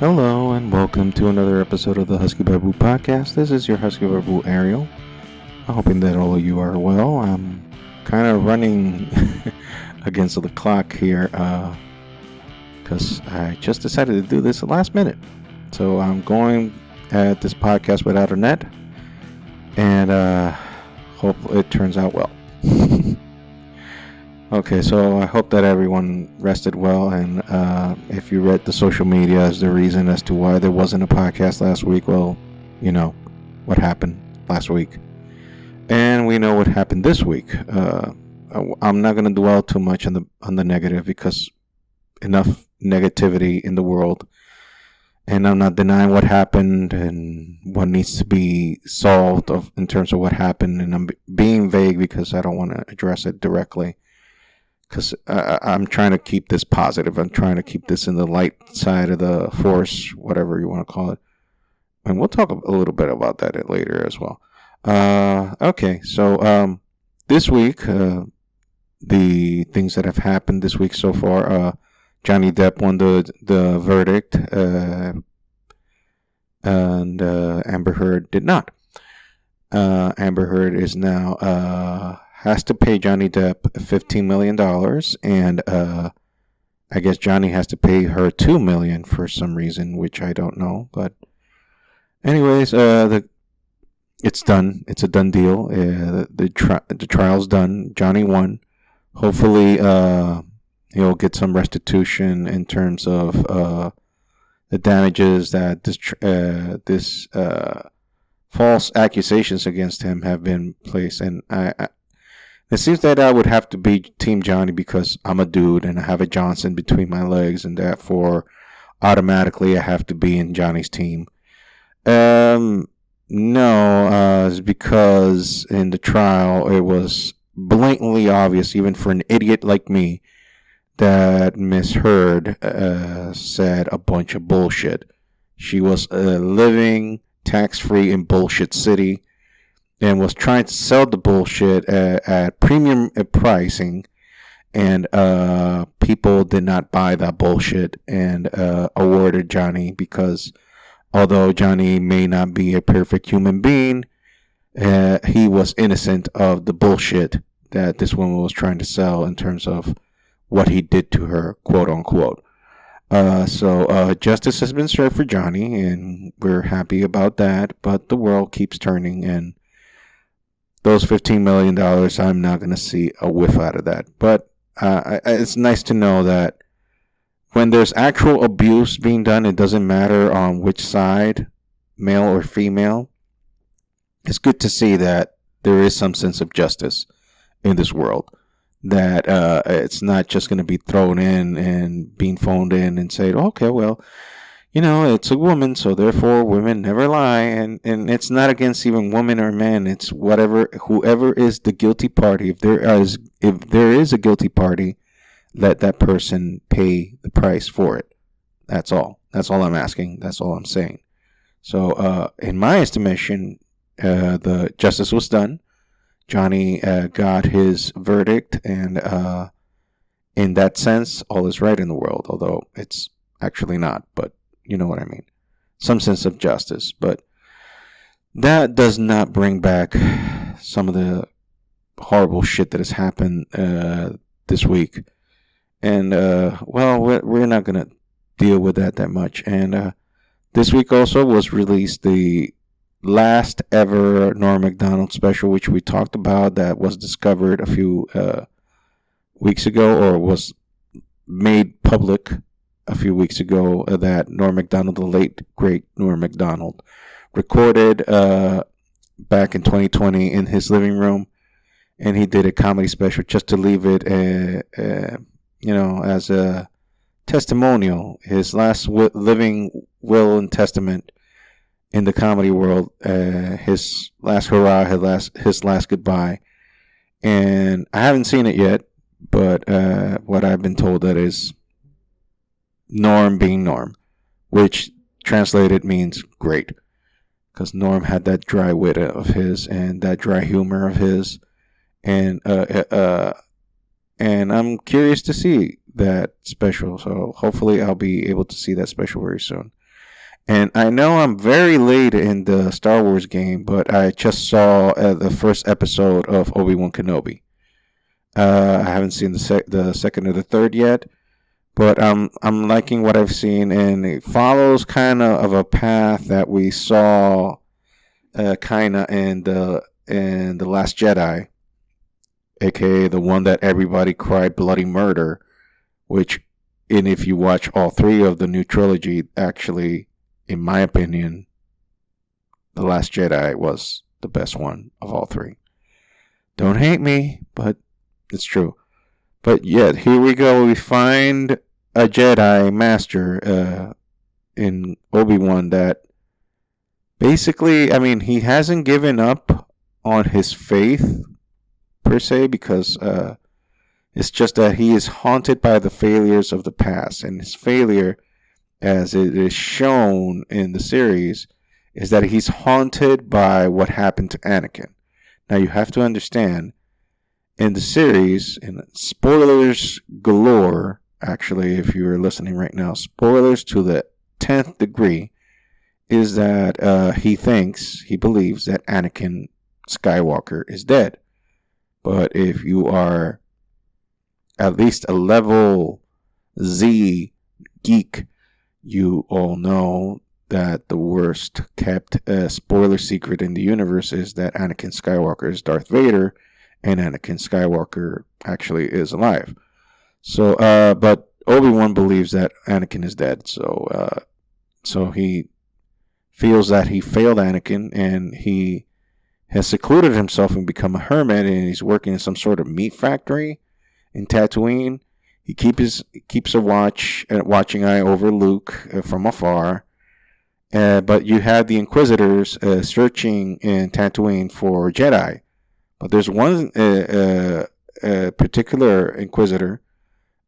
Hello and welcome to another episode of the Husky Barbu podcast. This is your Husky Barbu Ariel. I'm hoping that all of you are well. I'm kind of running against the clock here because I just decided to do this at the last minute. So I'm going at this podcast without a net and hope it turns out well. Okay, so I hope that everyone rested well, and if you read the social media as the reason as to why there wasn't a podcast last week, well, you know what happened last week. And we know what happened this week. I'm not going to dwell too much on the negative because enough negativity in the world, and I'm not denying what happened and what needs to be solved in terms of what happened, and I'm being vague because I don't want to address it directly. Because I'm trying to keep this positive. I'm trying to keep this in the light side of the force, whatever you want to call it. And we'll talk a little bit about that later as well. Okay, so this week, the things that have happened this week so far, Johnny Depp won the verdict, and Amber Heard did not. Amber Heard is now has to pay Johnny Depp $15 million, and I guess Johnny has to pay her $2 million for some reason, which I don't know. But anyways, it's done. It's a done deal. The trial's done. Johnny won. Hopefully, he'll get some restitution in terms of the damages that this false accusations against him have been placed, and it seems that I would have to be Team Johnny because I'm a dude and I have a Johnson between my legs, and therefore automatically I have to be in Johnny's team. No, it's because in the trial it was blatantly obvious, even for an idiot like me, that Miss Heard said a bunch of bullshit. She was living tax-free in bullshit city and was trying to sell the bullshit at premium pricing, and people did not buy that bullshit and awarded Johnny, because although Johnny may not be a perfect human being, he was innocent of the bullshit that this woman was trying to sell in terms of what he did to her, quote unquote. So justice has been served for Johnny, and we're happy about that, but the world keeps turning, and those $15 million, I'm not going to see a whiff out of that. But it's nice to know that when there's actual abuse being done, it doesn't matter on which side, male or female. It's good to see that there is some sense of justice in this world. That it's not just going to be thrown in and being phoned in and said, okay, well, you know, it's a woman, so therefore women never lie, and it's not against even woman or man. It's whoever is the guilty party. If there is a guilty party, let that person pay the price for it. That's all. That's all I'm asking. That's all I'm saying. So, in my estimation, the justice was done. Johnny got his verdict, and in that sense, all is right in the world. Although it's actually not, but you know what I mean. Some sense of justice. But that does not bring back some of the horrible shit that has happened this week. And, well, we're not going to deal with that much. And this week also was released the last ever Norm Macdonald special, which we talked about, that was discovered a few weeks ago, or was made public a few weeks ago, that Norm Macdonald, the late great Norm Macdonald, recorded back in 2020 in his living room, and he did a comedy special just to leave it, as a testimonial, his last living will and testament in the comedy world, his last hurrah, his last goodbye. And I haven't seen it yet, but what I've been told, that is Norm being Norm, which translated means great, because Norm had that dry wit of his and that dry humor of his, and I'm curious to see that special. So hopefully I'll be able to see that special very soon. And I know I'm very late in the Star Wars game, but I just saw the first episode of Obi Wan Kenobi. I haven't seen the second or the third yet, but I'm liking what I've seen, and it follows kind of a path that we saw kind of in the Last Jedi, aka the one that everybody cried bloody murder, which, and if you watch all three of the new trilogy, actually, in my opinion, the Last Jedi was the best one of all three. Don't hate me, but it's true. But yeah, here we go. We find a Jedi master in Obi-Wan that basically, I mean, he hasn't given up on his faith per se, because it's just that he is haunted by the failures of the past, and his failure, as it is shown in the series, is that he's haunted by what happened to Anakin. Now you have to understand, in the series, and spoilers galore, actually, if you're listening right now, spoilers to the 10th degree, is that he believes that Anakin Skywalker is dead. But if you are at least a level Z geek, you all know that the worst kept spoiler secret in the universe is that Anakin Skywalker is Darth Vader, and Anakin Skywalker actually is alive. So, but Obi-Wan believes that Anakin is dead. So he feels that he failed Anakin, and he has secluded himself and become a hermit, and he's working in some sort of meat factory in Tatooine. He keeps a watching eye over Luke from afar. But you have the Inquisitors searching in Tatooine for Jedi. But there's one particular Inquisitor.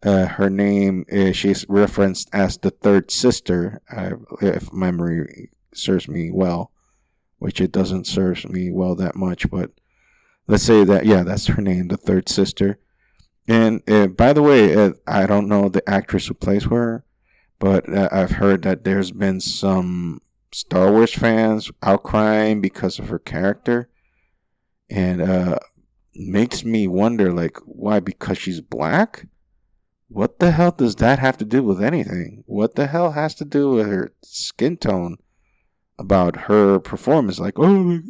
Her name she's referenced as the Third Sister, if memory serves me well, which it doesn't serve me well that much. But let's say that, yeah, that's her name, the Third Sister. And by the way, I don't know the actress who plays her, but I've heard that there's been some Star Wars fans outcrying because of her character. And makes me wonder, like, why? Because she's black? What the hell does that have to do with anything? What the hell has to do with her skin tone about her performance? Like, oh,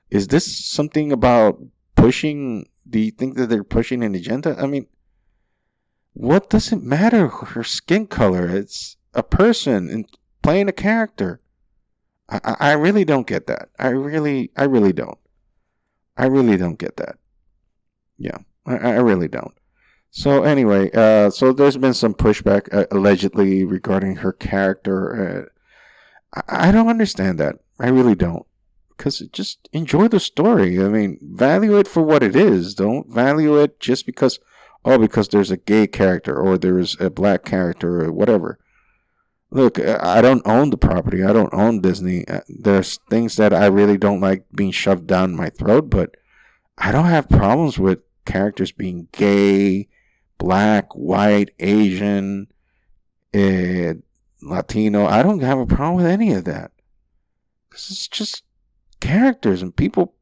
is this something about pushing? Do you think that they're pushing an agenda? I mean, what does it matter? Her skin color. It's a person and playing a character. I really don't get that. I really don't. I really don't get that. Yeah, I really don't. So anyway, so there's been some pushback allegedly regarding her character. I don't understand that. I really don't. Because just enjoy the story. I mean, value it for what it is. Don't value it just because, because there's a gay character or there's a black character or whatever. Look, I don't own the property. I don't own Disney. There's things that I really don't like being shoved down my throat, but I don't have problems with characters being gay, black, white, Asian, Latino. I don't have a problem with any of that. This is just characters and people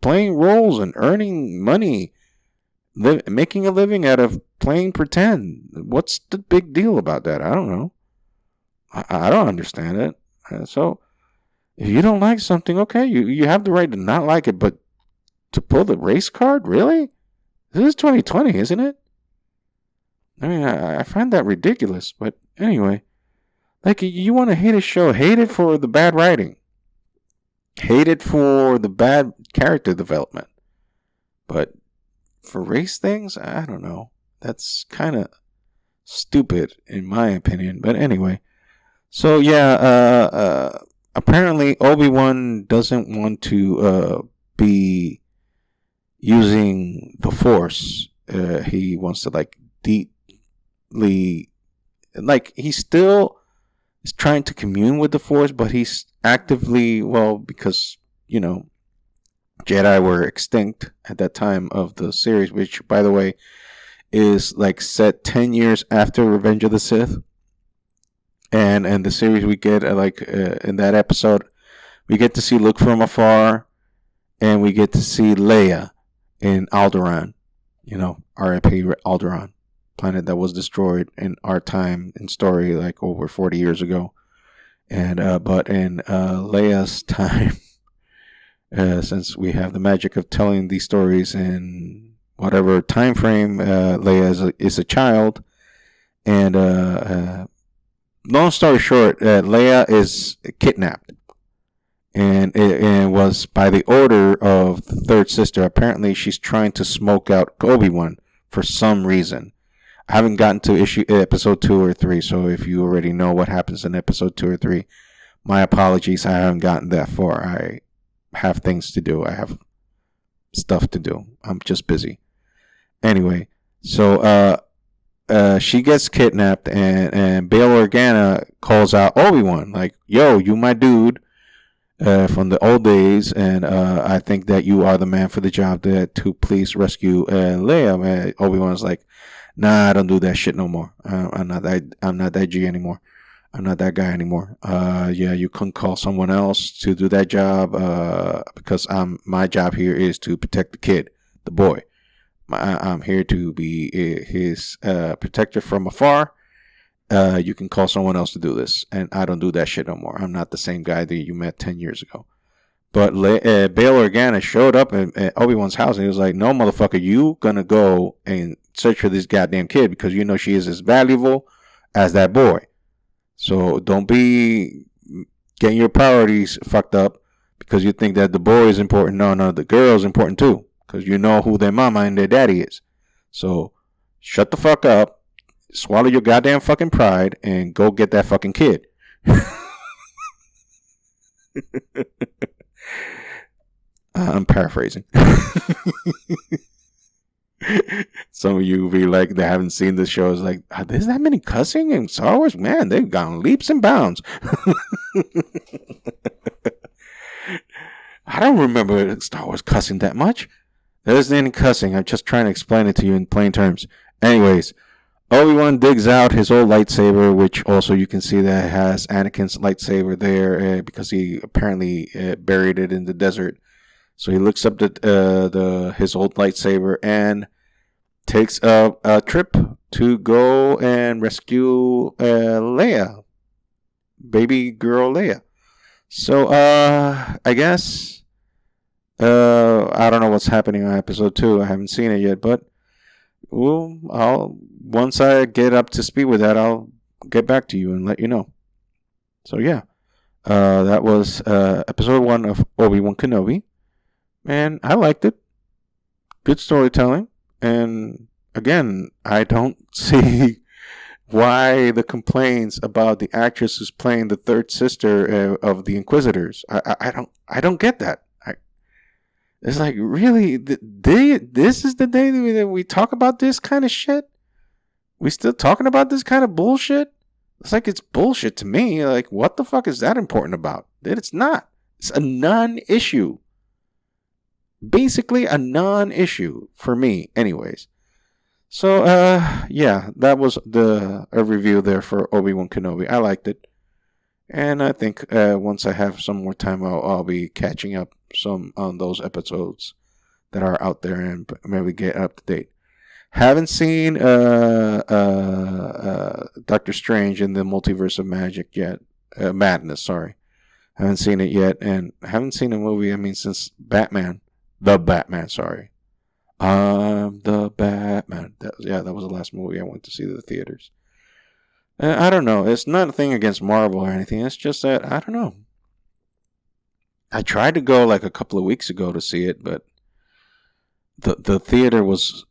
playing roles and earning money, making a living out of playing pretend. What's the big deal about that? I don't know. I don't understand it. So if you don't like something, okay, you have the right to not like it, but to pull the race card, really? This is 2020, isn't it? I mean, I find that ridiculous. But anyway, like, you want to hate a show, hate it for the bad writing. Hate it for the bad character development. But for race things, I don't know. That's kind of stupid, in my opinion. But anyway. So, yeah, apparently Obi-Wan doesn't want to be using the Force. He wants to, like, deeply... Like, he still is trying to commune with the Force, but he's actively, because, Jedi were extinct at that time of the series, which, by the way, is, like, set 10 years after Revenge of the Sith. And in the series, we get in that episode, we get to see Luke from afar, and we get to see Leia in Alderaan. R.I.P. Alderaan, planet that was destroyed in our time in story, like over 40 years ago. And but in Leia's time, since we have the magic of telling these stories in whatever time frame, Leia is a child. And long story short, Leia is kidnapped. And it was by the order of the third sister. Apparently, she's trying to smoke out Obi Wan for some reason. I haven't gotten to episode 2 or 3, so if you already know what happens in episode 2 or 3, my apologies. I haven't gotten that far. I have things to do. I have stuff to do. I'm just busy. Anyway, so she gets kidnapped, and Bail Organa calls out Obi-Wan, like, yo, you my dude from the old days, and I think that you are the man for the job to please rescue Leia. Obi-Wan's like, nah, I don't do that shit no more. I'm not that G anymore. I'm not that guy anymore. Yeah, you can call someone else to do that job, because my job here is to protect the kid, the boy. I'm here to be his protector from afar. You can call someone else to do this, and I don't do that shit no more. I'm not the same guy that you met 10 years ago. But Bail Organa showed up at Obi-Wan's house, and he was like, no, motherfucker, you gonna go and search for this goddamn kid, because you know she is as valuable as that boy. So don't be getting your priorities fucked up because you think that the boy is important. No, the girl is important too, because you know who their mama and their daddy is. So shut the fuck up, swallow your goddamn fucking pride, and go get that fucking kid. I'm paraphrasing. Some of you be like, they haven't seen this show. It's like, there's that many cussing in Star Wars? Man, they've gone leaps and bounds. I don't remember Star Wars cussing that much. There isn't any cussing. I'm just trying to explain it to you in plain terms. Anyways, Obi-Wan digs out his old lightsaber, which also you can see that has Anakin's lightsaber there, because he apparently buried it in the desert. So he looks up his old lightsaber and takes a trip to go and rescue Leia, baby girl Leia. So I guess I don't know what's happening on episode 2. I haven't seen it yet, but once I get up to speed with that, I'll get back to you and let you know. So yeah, that was episode 1 of Obi Wan Kenobi. And I liked it. Good storytelling. And again, I don't see why the complaints about the actress who's playing the third sister of the Inquisitors. I don't get that. It's like, really, this is the day that we talk about this kind of shit? We still talking about this kind of bullshit? It's like, it's bullshit to me. Like, what the fuck is that important about? It's not. It's a non-issue. Basically a non-issue for me anyways. So yeah, that was a review there for Obi-Wan Kenobi. I liked it, and I think once I have some more time, I'll be catching up some on those episodes that are out there and maybe get up to date. Haven't seen Doctor Strange in the Multiverse of Magic yet. Madness, sorry. Haven't seen it yet, and haven't seen a movie, since Batman. The Batman, sorry. The Batman. That was the last movie I went to see to the theaters. I don't know. It's not a thing against Marvel or anything. It's just that, I don't know. I tried to go like a couple of weeks ago to see it, but the theater was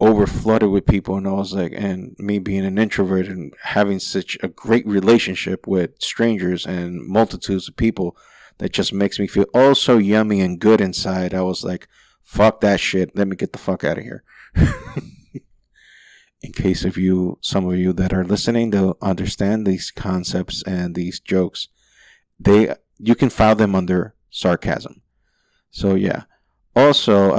over flooded with people, and I was like, and me being an introvert and having such a great relationship with strangers and multitudes of people, that just makes me feel oh so yummy and good inside. I was like, fuck that shit. Let me get the fuck out of here. In case of some of you that are listening, they'll understand these concepts and these jokes. You can file them under sarcasm. So yeah. Also,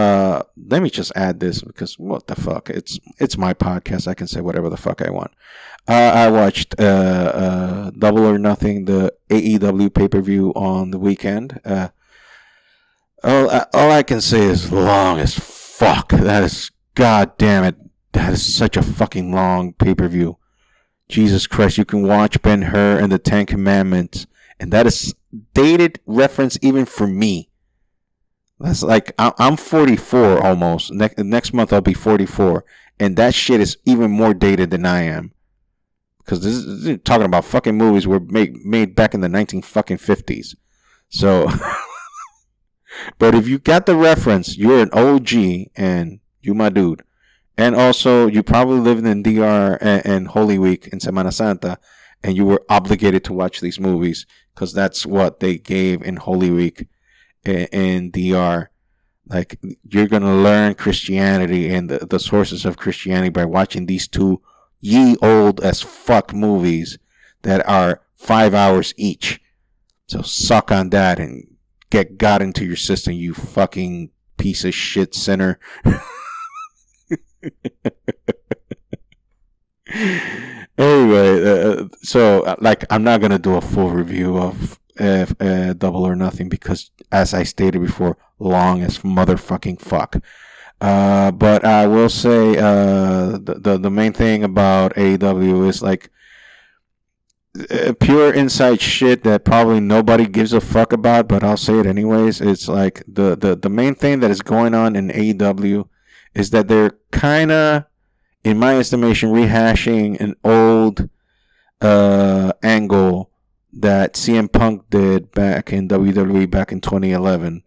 let me just add this because what the fuck? It's my podcast. I can say whatever the fuck I want. I watched Double or Nothing, the AEW pay per view on the weekend. All I can say is long as fuck. That is, god damn it, that is such a fucking long pay per view. Jesus Christ, you can watch Ben-Hur and the Ten Commandments, and that is dated reference even for me. That's like I'm 44 almost. Next month I'll be 44, and that shit is even more dated than I am. Because this is talking about fucking movies were made back in the 1950s. So, but if you got the reference, you're an OG and you my dude. And also, you probably lived in DR and Holy Week in Semana Santa, and you were obligated to watch these movies because that's what they gave in Holy Week in DR. Like, you're going to learn Christianity and the sources of Christianity by watching these two ye old as fuck movies that are 5 hours each. So suck on that and get God into your system, you fucking piece of shit sinner. Anyway, so like I'm not gonna do a full review of Double or Nothing because, as I stated before, long as motherfucking fuck. But I will say the main thing about AEW is like pure inside shit that probably nobody gives a fuck about, but I'll say it anyways. It's like the main thing that is going on in AEW is that they're kind of, in my estimation, rehashing an old angle that CM Punk did back in WWE back in 2011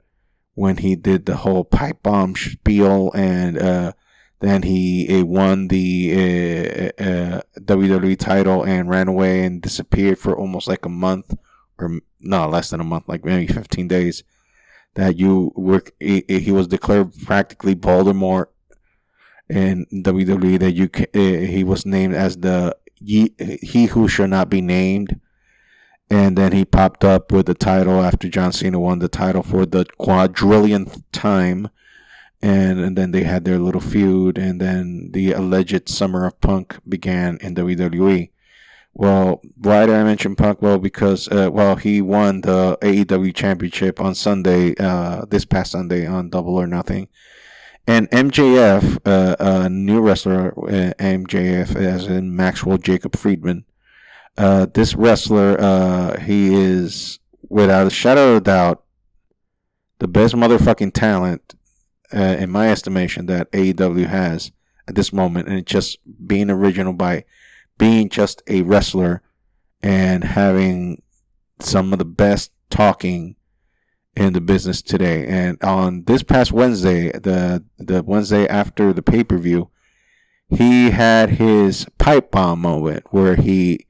when he did the whole pipe bomb spiel, and then he won the WWE title and ran away and disappeared for almost like a month, or no, less than a month, like maybe 15 days. That he was declared practically Voldemort in WWE, that he was named as the he who shall not be named, and then he popped up with the title after John Cena won the title for the quadrillionth time, and then they had their little feud, and then the alleged Summer of Punk began in WWE. Well, why did I mention Punk? Well, because he won the AEW Championship on Sunday, this past Sunday on Double or Nothing. And MJF, a new wrestler, MJF, as in Maxwell Jacob Friedman. This wrestler, he is, without a shadow of a doubt, the best motherfucking talent, in my estimation, that AEW has at this moment. And it's just being original by being just a wrestler and having some of the best talking in the business today. And on this past Wednesday, the Wednesday after the pay-per-view, he had his pipe bomb moment where he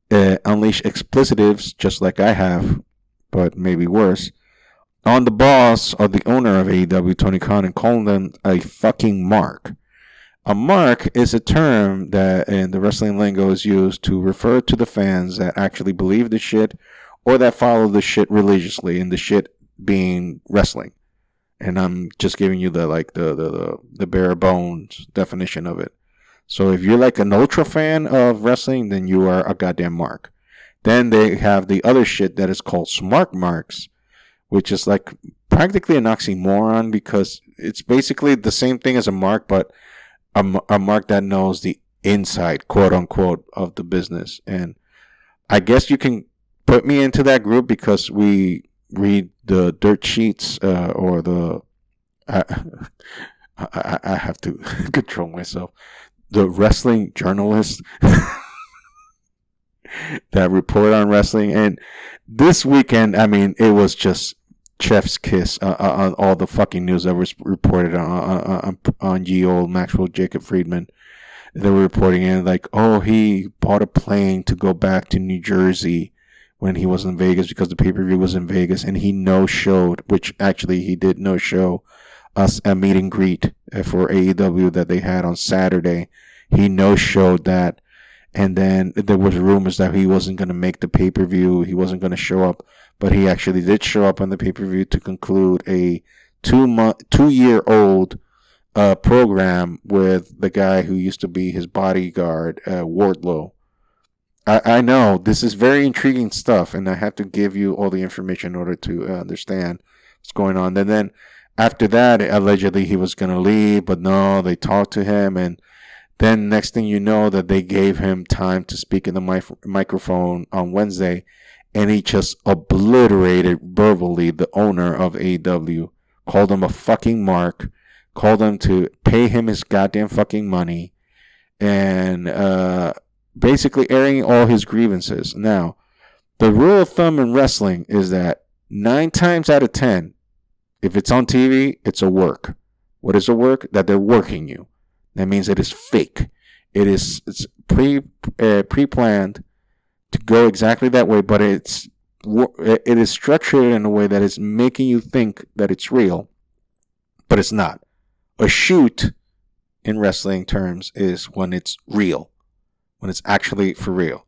unleashed explicitives, just like I have, but maybe worse, on the boss or the owner of AEW, Tony Khan, and calling them a fucking mark. A mark is a term that in the wrestling lingo is used to refer to the fans that actually believe the shit or that follow the shit religiously, and the shit being wrestling. And I'm just giving you the bare bones definition of it. So if you're like an ultra fan of wrestling, then you are a goddamn mark. Then they have the other shit that is called smart marks, which is like practically an oxymoron because it's basically the same thing as a mark, but a mark that knows the inside, quote unquote, of the business. And I guess you can put me into that group because we read the dirt sheets or the I have to control myself. The wrestling journalists that report on wrestling. And this weekend, I mean, it was just chef's kiss on all the fucking news that was reported on ye old Maxwell Jacob Friedman. They were reporting in like, oh, he bought a plane to go back to New Jersey when he was in Vegas because the pay-per-view was in Vegas, and he no-showed, which actually he did no-show us a meet and greet for AEW that they had on Saturday. He no-showed that, and then there was rumors that he wasn't going to make the pay-per-view, he wasn't going to show up, but he actually did show up on the pay-per-view to conclude a 2-year-old a program with the guy who used to be his bodyguard, Wardlow. I know this is very intriguing stuff, and I have to give you all the information in order to understand what's going on. And then after that, allegedly he was going to leave, but no, they talked to him, and then next thing you know, that they gave him time to speak in the microphone on Wednesday, and he just obliterated verbally the owner of AEW, called him a fucking mark, called him to pay him his goddamn fucking money, and basically airing all his grievances. Now, the rule of thumb in wrestling is that 9 times out of 10, if it's on TV, it's a work. What is a work? That they're working you. That means it is fake. It's pre-planned to go exactly that way, but it is structured in a way that is making you think that it's real, but it's not. A shoot in wrestling terms is when it's real, when it's actually for real.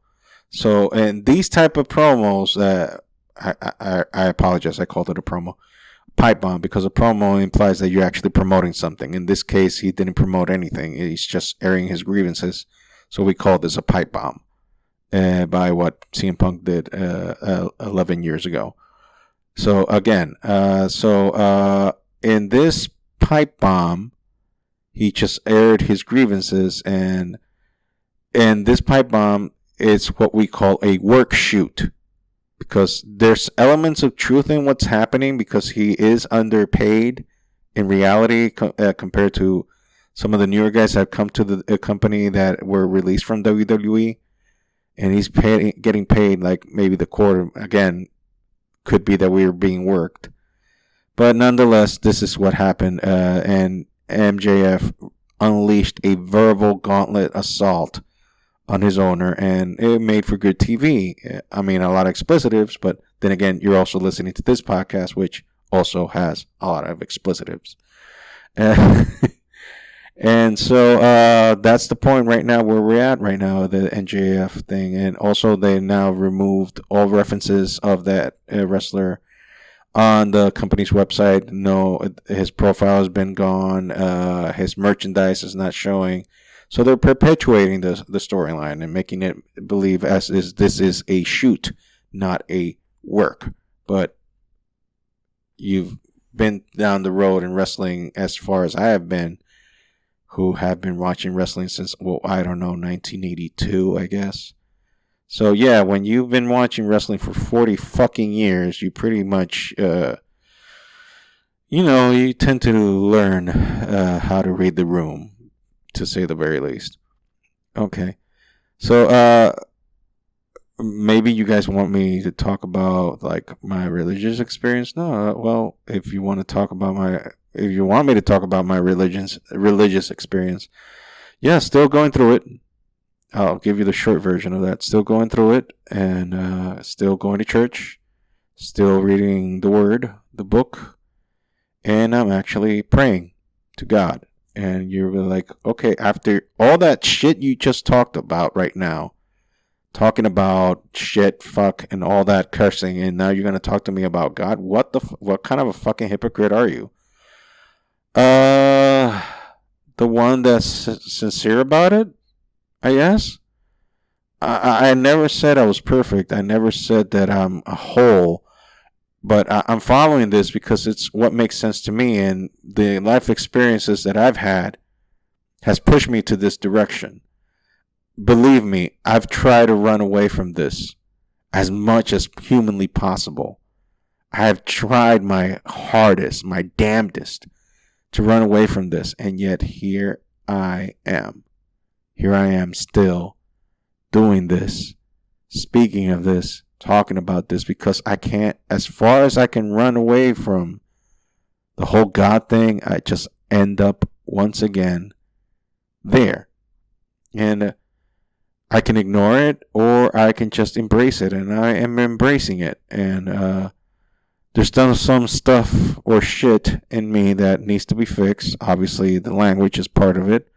So, and these type of promos, I apologize, I called it a promo, pipe bomb, because a promo implies that you're actually promoting something. In this case, he didn't promote anything. He's just airing his grievances. So we call this a pipe bomb, by what CM Punk did 11 years ago. So again, in this pipe bomb, he just aired his grievances, and this pipe bomb is what we call a work shoot, because there's elements of truth in what's happening, because he is underpaid in reality compared to some of the newer guys that have come to the company that were released from WWE, and he's getting paid like maybe the quarter. Again, could be that we were being worked, but nonetheless, this is what happened, and MJF unleashed a verbal gauntlet assault on his owner, and it made for good TV. I mean, a lot of explicitives, but then again, you're also listening to this podcast, which also has a lot of explicitives. And so that's the point right now where we're at right now, the NJF thing. And also, they now removed all references of that wrestler on the company's website. No, his profile has been gone. His merchandise is not showing. So they're perpetuating the storyline and making it believe this is a shoot, not a work. But you've been down the road in wrestling as far as I have been, who have been watching wrestling since, well, I don't know, 1982, I guess. So yeah, when you've been watching wrestling for 40 fucking years, you pretty much, you tend to learn how to read the room, to say the very least. Okay. So, maybe you guys want me to talk about, like, my religious experience? No, well, if you want me to talk about my religious experience, yeah, still going through it. I'll give you the short version of that. Still going through it, and still going to church, still reading the Word, the book, and I'm actually praying to God. And you're like, okay, after all that shit you just talked about right now, talking about shit, fuck, and all that cursing, and now you're going to talk to me about God? What kind of a fucking hypocrite are you? The one that's sincere about it, I guess. I never said I was perfect. I never said that I'm a whole. But I'm following this because it's what makes sense to me, and the life experiences that I've had has pushed me to this direction. Believe me, I've tried to run away from this as much as humanly possible. I have tried my hardest, my damnedest, to run away from this, and yet here I am. Here I am still doing this, speaking of this, talking about this, because I can't, as far as I can run away from the whole God thing, I just end up once again there. And I can ignore it, or I can just embrace it, and I am embracing it. And there's done some stuff or shit in me that needs to be fixed. Obviously, the language is part of it.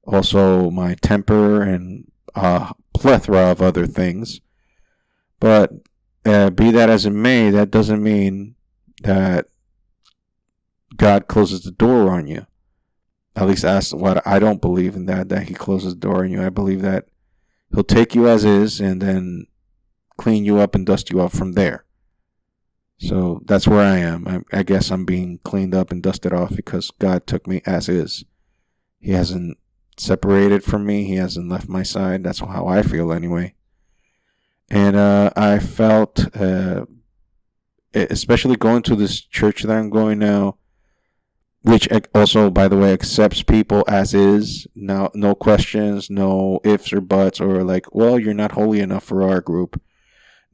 Also, my temper and a plethora of other things. But be that as it may, that doesn't mean that God closes the door on you. At least that's what I don't believe in that he closes the door on you. I believe that he'll take you as is and then clean you up and dust you off from there. So that's where I am. I guess I'm being cleaned up and dusted off because God took me as is. He hasn't separated from me. He hasn't left my side. That's how I feel anyway. And I felt, especially going to this church that I'm going now, which also, by the way, accepts people as is. No questions, no ifs or buts, or like, well, you're not holy enough for our group.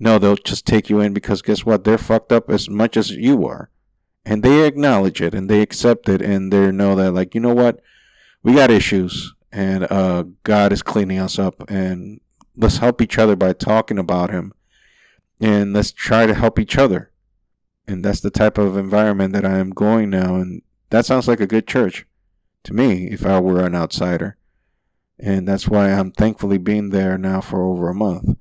No, they'll just take you in because guess what? They're fucked up as much as you are. And they acknowledge it and they accept it and they know that, like, you know what? We got issues and God is cleaning us up and let's help each other by talking about him and let's try to help each other. And that's the type of environment that I am going now. And that sounds like a good church to me if I were an outsider. And that's why I'm thankfully being there now for over a month.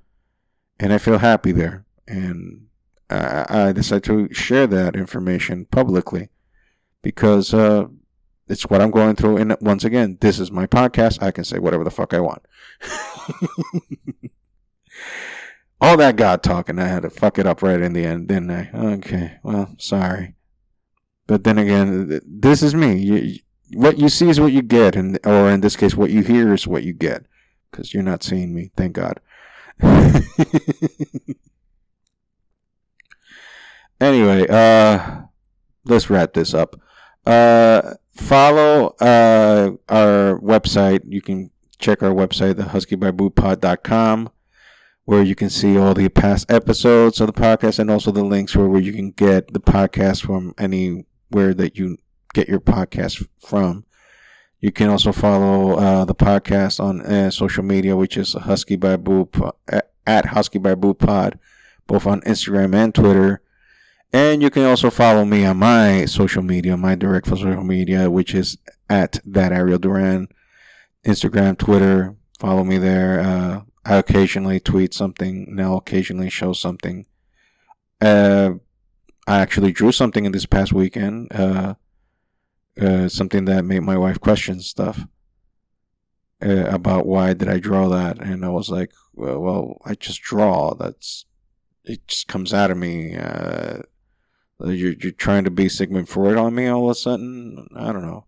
And I feel happy there. And I decided to share that information publicly because it's what I'm going through. And once again, this is my podcast. I can say whatever the fuck I want. All that God talking, I had to fuck it up right in the end, didn't I? Okay, well, sorry. But then again, this is me. What you see is what you get. Or in this case, what you hear is what you get. Because you're not seeing me, thank God. Anyway, let's wrap this up. Follow our website. You can check our website, thehuskybybootpod.com, where you can see all the past episodes of the podcast and also the links where you can get the podcast from anywhere that you get your podcast from. You can also follow the podcast on social media, which is Husky by Boop, at Husky by Boop Pod, both on Instagram and Twitter. And you can also follow me on my social media, my direct social media, which is at that Ariel Duran, Instagram, Twitter. Follow me there. I occasionally tweet something, now occasionally show something. I actually drew something in this past weekend. Something that made my wife question stuff about why did I draw that, and I was like, well, I just draw. It just comes out of me. You're trying to be Sigmund Freud on me all of a sudden. I don't know.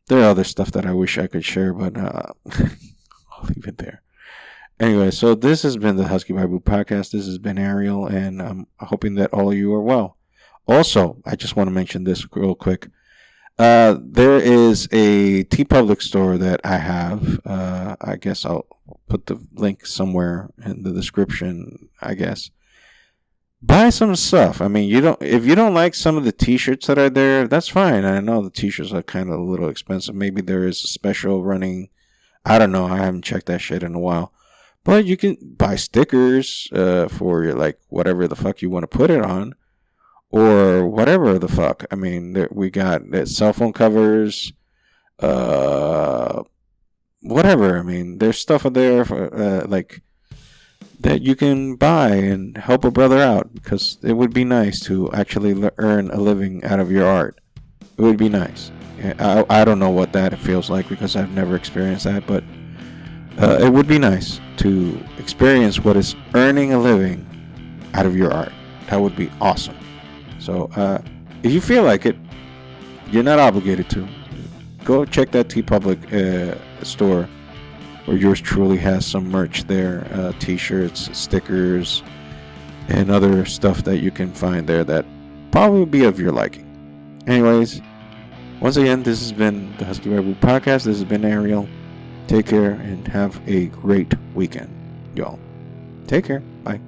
There are other stuff that I wish I could share, but I'll leave it there. Anyway, so this has been the Husky Bible Podcast. This has been Ariel, and I'm hoping that all of you are well. Also, I just want to mention this real quick. There is a teepublic store that I have. I guess I'll put the link somewhere in the description, I guess. Buy some stuff. I mean, if you don't like some of the t-shirts that are there, that's fine. I know the t-shirts are kind of a little expensive. Maybe there is a special running. I don't know. I haven't checked that shit in a while. But you can buy stickers for your, like, whatever the fuck you want to put it on. Or whatever the fuck. I mean, we got cell phone covers, whatever. I mean, there's stuff there for, like, that you can buy and help a brother out, because it would be nice to actually earn a living out of your art. It would be nice. I don't know what that feels like because I've never experienced that, but it would be nice to experience what is earning a living out of your art. That would be awesome. So, if you feel like it, you're not obligated to. Go check that teepublic store where yours truly has some merch there. T-shirts, stickers, and other stuff that you can find there that probably will be of your liking. Anyways, once again, this has been the Husky Bible Podcast. This has been Ariel. Take care and have a great weekend, y'all. Take care. Bye.